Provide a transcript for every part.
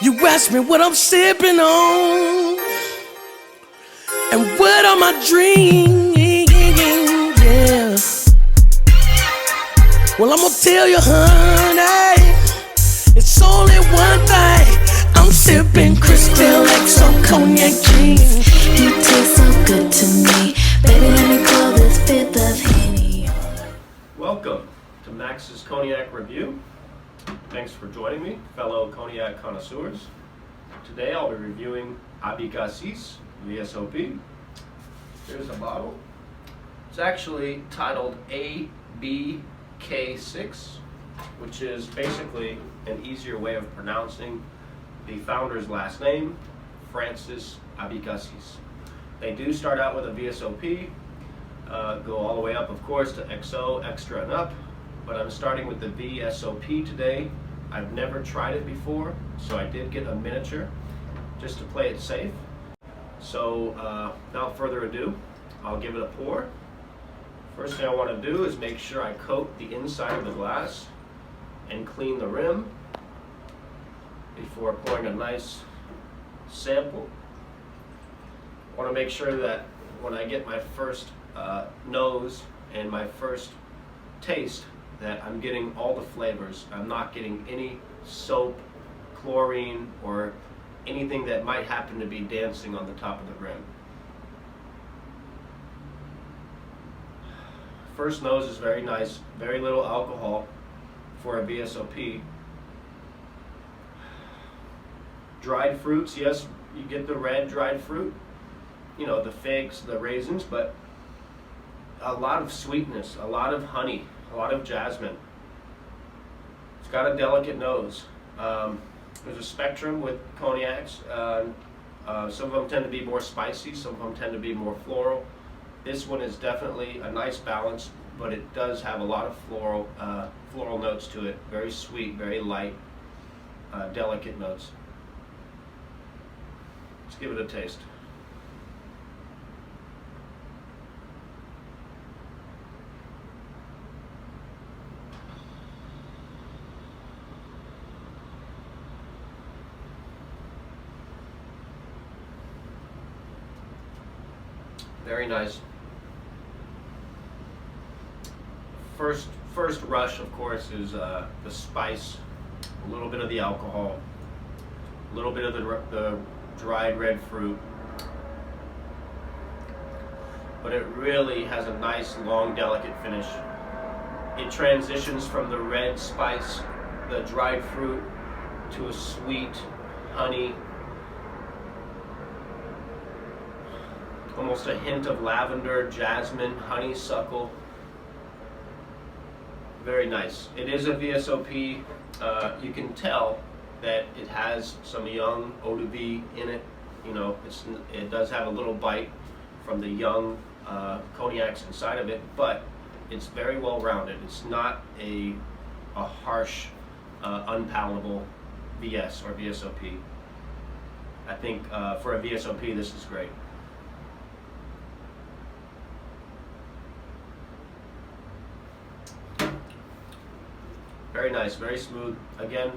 You ask me what I'm sipping on and what are my dreams, yeah. Well, I'm gonna tell you, honey, it's only one thing. I'm sipping Crystal XO Cognac jeans. You taste so good to me. Baby, let me call this fifth of Henny. Welcome to Max's Cognac Review. Thanks for joining me, fellow cognac connoisseurs. Today I'll be reviewing ABK6 VSOP. Here's a bottle. It's actually titled ABK6, which is basically an easier way of pronouncing the founder's last name, Francis ABK6. They do start out with a VSOP, go all the way up, of course, to XO, extra and up, but I'm starting with the VSOP today. I've never tried it before, so I did get a miniature just to play it safe. So without further ado, I'll give it a pour. First thing I want to do is make sure I coat the inside of the glass and clean the rim before pouring a nice sample. I want to make sure that when I get my first nose and my first taste, that I'm getting all the flavors. I'm not getting any soap, chlorine, or anything that might happen to be dancing on the top of the rim. First nose is very nice, very little alcohol for a VSOP. Dried fruits, yes, you get the red dried fruit, you know, the figs, the raisins, but a lot of sweetness, a lot of honey, a lot of jasmine. It's got a delicate nose. There's a spectrum with cognacs. Some of them tend to be more spicy, some of them tend to be more floral. This one is definitely a nice balance, but it does have a lot of floral notes to it. Very sweet, very light, delicate notes. Let's give it a taste. Very nice. First rush, of course, is the spice, a little bit of the alcohol, a little bit of the dried red fruit, but it really has a nice, long, delicate finish. It transitions from the red spice, the dried fruit, to a sweet honey, almost a hint of lavender, jasmine, honeysuckle. Very nice. It is a VSOP. You can tell that it has some young eau de vie in it. You know, it does have a little bite from the young cognacs inside of it, but it's very well rounded. It's not a harsh, unpalatable VS or VSOP. I think for a VSOP, this is great. Very nice, very smooth. Again,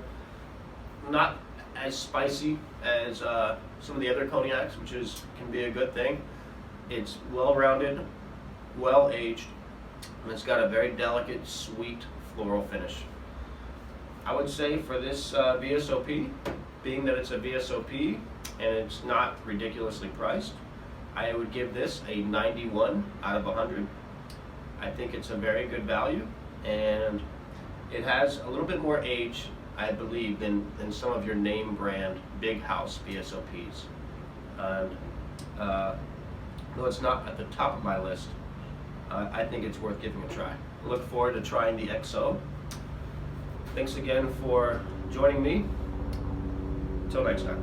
not as spicy as some of the other cognacs, which can be a good thing. It's well-rounded, well-aged, and it's got a very delicate, sweet, floral finish. I would say for this VSOP, being that it's a VSOP and it's not ridiculously priced, I would give this a 91 out of 100. I think it's a very good value, and it has a little bit more age, I believe, than some of your name brand big house VSOPs. And though it's not at the top of my list, I think it's worth giving a try. I look forward to trying the XO. Thanks again for joining me. Until next time.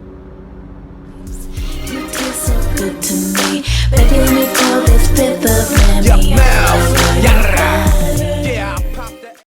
You taste so good to me. Baby, let me call this fifth of Henny. Yeah,